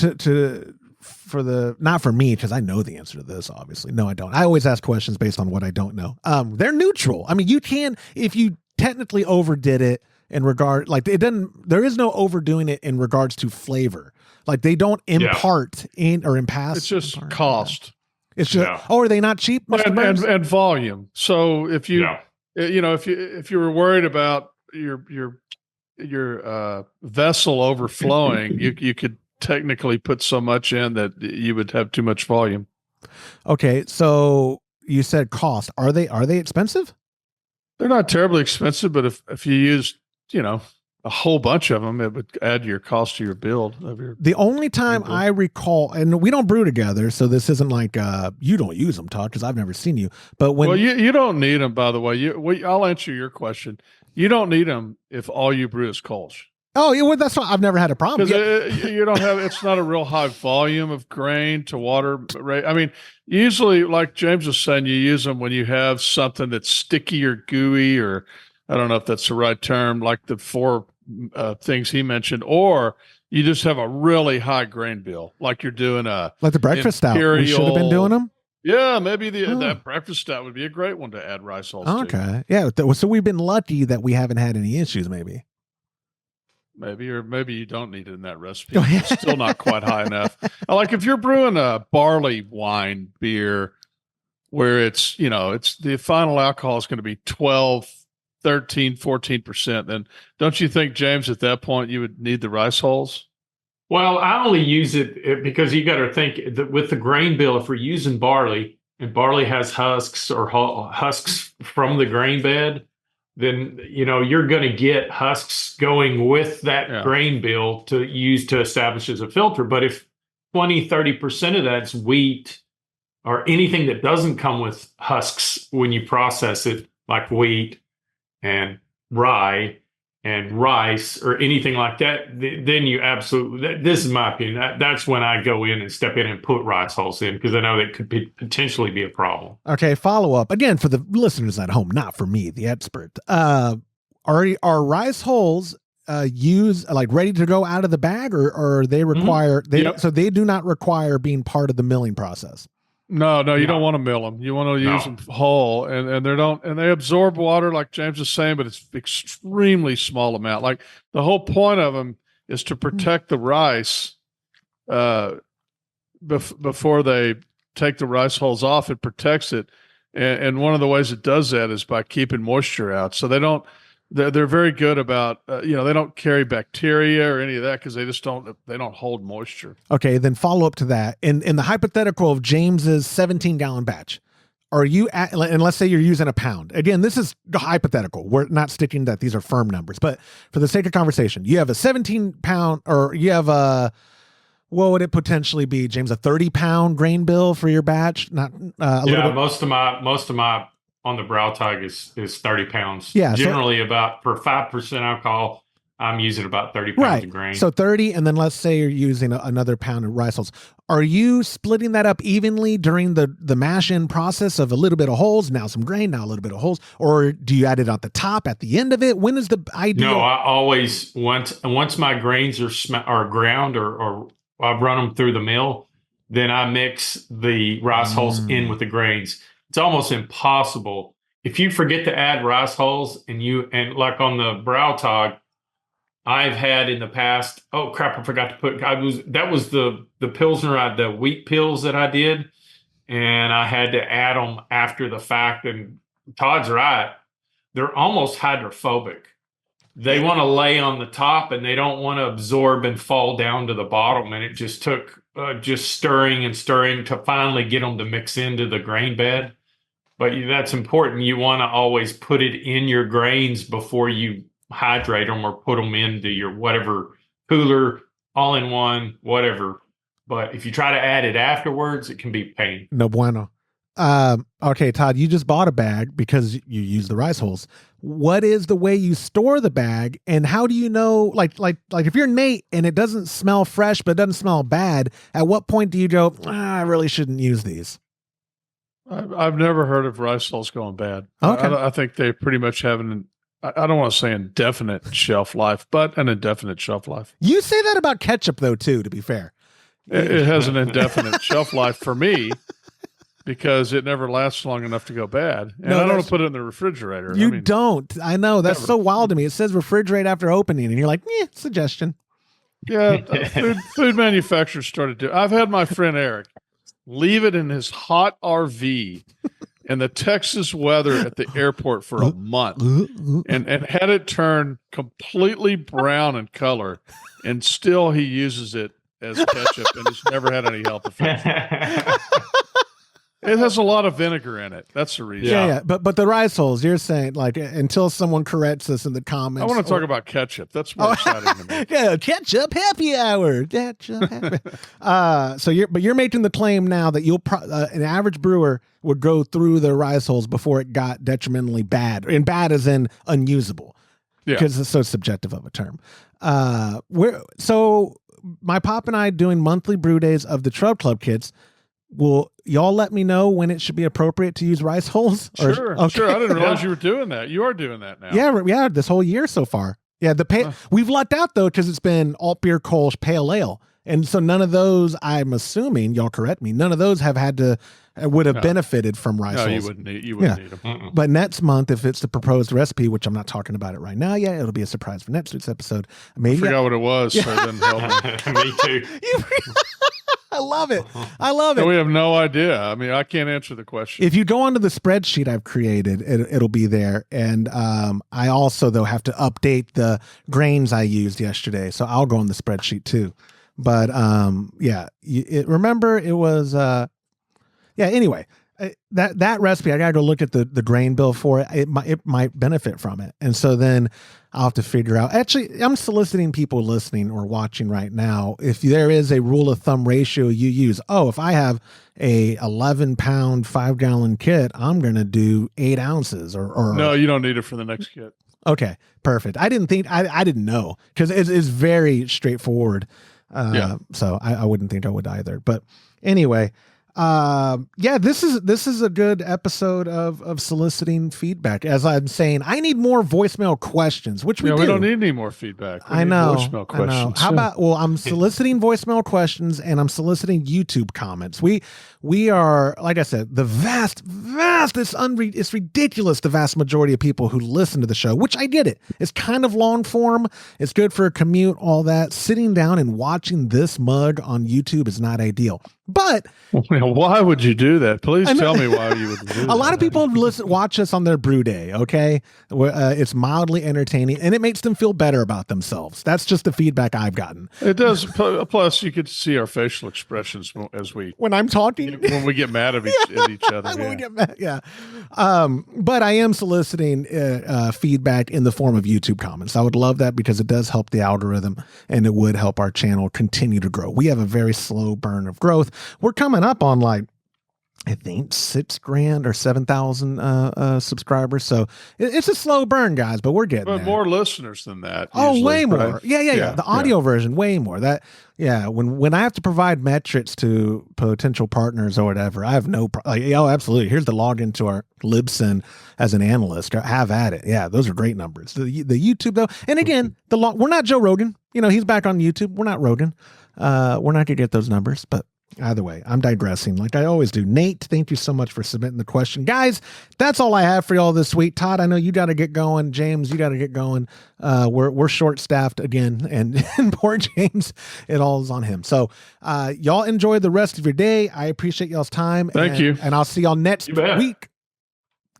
not for me, because I know the answer to this, obviously. No, I don't. I always ask questions based on what I don't know. They're neutral. I mean, you can, if you technically overdid it, in regard, like there is no overdoing it in regards to flavor. Like they don't impart impasse. It's just cost. It's just, are they not cheap? And volume. So if you, if you were worried about your vessel overflowing, you could technically put so much in that you would have too much volume. Okay. So you said cost. Are they expensive? They're not terribly expensive, but if you use, a whole bunch of them, it would add your cost to your build. The only time I recall, and we don't brew together, so this isn't like you don't use them, Todd, because I've never seen you. But when you don't need them, by the way. I'll answer your question. You don't need them if all you brew is Kolsch. Oh, yeah, well, that's why I've never had a problem. Because you don't have, it's not a real high volume of grain to water rate. I mean, usually, like James was saying, you use them when you have something that's sticky or gooey, or I don't know if that's the right term, like the 4 things he mentioned, or you just have a really high grain bill, like you're doing like the breakfast stout. We should have been doing them. Yeah, maybe that breakfast stout would be a great one to add rice hulls to. Okay, yeah. So we've been lucky that we haven't had any issues. Maybe, or maybe you don't need it in that recipe. It's still not quite high enough. Like if you're brewing a barley wine beer, where it's it's the final alcohol is going to be 12, 13, 14%, then don't you think, James, at that point you would need the rice hulls? Well, I only use it because you got to think that with the grain bill, if we're using barley and barley has husks or husks from the grain bed, then you're going to get husks going with that grain bill to use to establish as a filter. But if 20-30% of that's wheat or anything that doesn't come with husks when you process it, like wheat and rye and rice or anything like that, then you absolutely, this is my opinion, that's when I go in and step in and put rice hulls in, because I know that could potentially be a problem. Okay, follow up again for the listeners at home, not for me, the expert. Are rice hulls used like ready to go out of the bag, or they require so they do not require being part of the milling process? No, you don't want to mill them. You want to use them whole, and they absorb water, like James was saying, but it's extremely small amount. Like the whole point of them is to protect the rice before they take the rice hulls off. It protects it, and one of the ways it does that is by keeping moisture out. So they're very good about they don't carry bacteria or any of that, because they don't hold moisture. Okay, then follow up to that. In the hypothetical of James's 17-gallon batch, are you at, and let's say you're using a pound. Again, this is hypothetical. We're not sticking that these are firm numbers, but for the sake of conversation, you have a 17-pound, or you have what would it potentially be, James? A 30-pound grain bill for your batch? Not little bit? Most of my on the Brautag is 30 pounds. Yeah. Generally about, for 5% alcohol, I'm using about 30 pounds of grain. So 30, and then let's say you're using another pound of rice hulls. Are you splitting that up evenly during the mash-in process of a little bit of hulls, now some grain, now a little bit of hulls? Or do you add it at the top, at the end of it? When is the ideal? No, I always, once my grains are ground or I've run them through the mill, then I mix the rice hulls in with the grains. It's almost impossible if you forget to add rice hulls, and like on the Brautag, I've had in the past, oh crap, I forgot to put, that was the Pilsner, the wheat pills that I did, and I had to add them after the fact. And Todd's right, they're almost hydrophobic. They want to lay on the top and they don't want to absorb and fall down to the bottom. And it just took just stirring and stirring to finally get them to mix into the grain bed. But that's important. You want to always put it in your grains before you hydrate them or put them into your whatever cooler, all in one, whatever. But if you try to add it afterwards, it can be pain. No bueno. Okay, Todd, you just bought a bag because you use the rice hulls. What is the way you store the bag, and how do you know, like if you're Nate and it doesn't smell fresh but it doesn't smell bad, at what point do you go, I really shouldn't use these? I've never heard of rice hulls going bad. Okay. I think they pretty much have I don't want to say indefinite shelf life, but an indefinite shelf life. You say that about ketchup, though, too, to be fair. It has an indefinite shelf life for me, because it never lasts long enough to go bad. And No, I don't want that's- to put it in the refrigerator. You don't. I know. That's Never. so wild to me. It says refrigerate after opening, and you're like, suggestion. Yeah, food manufacturers started to. I've had my friend Eric leave it in his hot RV in the Texas weather at the airport for a month, and had it turn completely brown in color, and still he uses it as ketchup, and it's never had any health effects. It has a lot of vinegar in it. That's the reason. Yeah. But the rice holes, you're saying, like, until someone corrects us in the comments. I want to talk about ketchup. That's more exciting to me. Yeah, ketchup happy hour. Ketchup happy. So you're making the claim now that an average brewer would go through the rice holes before it got detrimentally bad, and bad as in unusable. Yeah. Because it's so subjective of a term. So my pop and I doing monthly brew days of the Trub Club kits. Will y'all let me know when it should be appropriate to use rice holes? Sure. I didn't realize you were doing that. You are doing that now. Yeah, this whole year so far. Yeah, we've lucked out though because it's been alt beer, Kolsch, pale ale, and so none of those. I'm assuming y'all correct me. None of those would have benefited from rice holes. You wouldn't need them. But next month, if it's the proposed recipe, which I'm not talking about it right now yet, it'll be a surprise for next week's episode. Maybe I forgot what it was, so it didn't help me. Me too. I love it. I love it. We have no idea. I mean, I can't answer the question. If you go onto the spreadsheet I've created, it'll be there. And I also, though, have to update the grains I used yesterday. So I'll go on the spreadsheet too. But remember it was, anyway, that recipe, I got to go look at the grain bill for it. It might benefit from it. And so then I'll have to figure out, actually, I'm soliciting people listening or watching right now. If there is a rule of thumb ratio you use, if I have a 11-pound, 5-gallon kit, I'm going to do 8 ounces or no, you don't need it for the next kit. Okay, perfect. I didn't know because it's very straightforward. So I wouldn't think I would either. But anyway, this is a good episode of soliciting feedback. As I'm saying, I need more voicemail questions, which we do. We don't need any more feedback. We need voicemail questions. How about, I'm soliciting voicemail questions and I'm soliciting YouTube comments. We are, like I said, the vast, it's ridiculous. The vast majority of people who listen to the show, which I get it. It's kind of long form. It's good for a commute, all that. Sitting down and watching this mug on YouTube is not ideal. But why would you do that? Please tell me why you would do that. A lot of people watch us on their brew day, okay? It's mildly entertaining, and it makes them feel better about themselves. That's just the feedback I've gotten. It does. Plus, you could see our facial expressions when I'm talking. When we get mad at each other. When we get mad, but I am soliciting feedback in the form of YouTube comments. I would love that because it does help the algorithm, and it would help our channel continue to grow. We have a very slow burn of growth. We're coming up on I think 6,000 or 7,000 subscribers. So it's a slow burn, guys, but we're getting there. More listeners than that. Oh, usually, way more. right? Yeah. The audio version, way more. When I have to provide metrics to potential partners or whatever, I have no absolutely. Here's the login to our Libsyn as an analyst. Have at it. Yeah, those are great numbers. The YouTube though, and again, we're not Joe Rogan. He's back on YouTube. We're not Rogan. We're not gonna get those numbers, but either way, I'm digressing like I always do. Nate, thank you so much for submitting the question. Guys, that's all I have for y'all this week. Todd, I know you got to get going. James, you got to get going. We're short-staffed again, and poor James, it all is on him. So y'all enjoy the rest of your day. I appreciate y'all's time. Thank you. And I'll see y'all next week.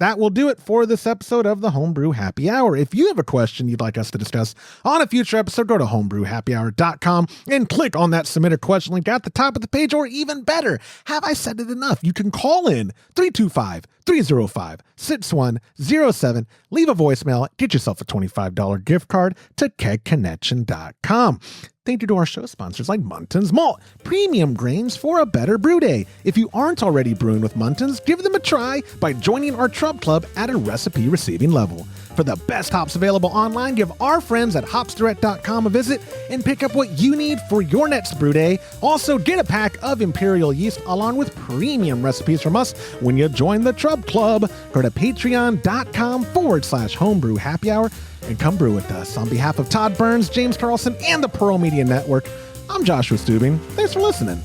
That will do it for this episode of the Homebrew Happy Hour. If you have a question you'd like us to discuss on a future episode, go to homebrewhappyhour.com and click on that submit a question link at the top of the page, or even better, have I said it enough? You can call in 325-305-6107, leave a voicemail, get yourself a $25 gift card to kegconnection.com. Thank you to our show sponsors like Muntons Malt, premium grains for a better brew day. If you aren't already brewing with Muntons, give them a try by joining our Trub Club at a recipe receiving level. For the best hops available online, give our friends at hopsdirect.com a visit and pick up what you need for your next brew day. Also, get a pack of Imperial yeast along with premium recipes from us when you join the Trub Club. Go to patreon.com/homebrew happy hour and come brew with us. On behalf of Todd Burns, James Carlson, and the Pearl Media Network, I'm Joshua Stubing. Thanks for listening.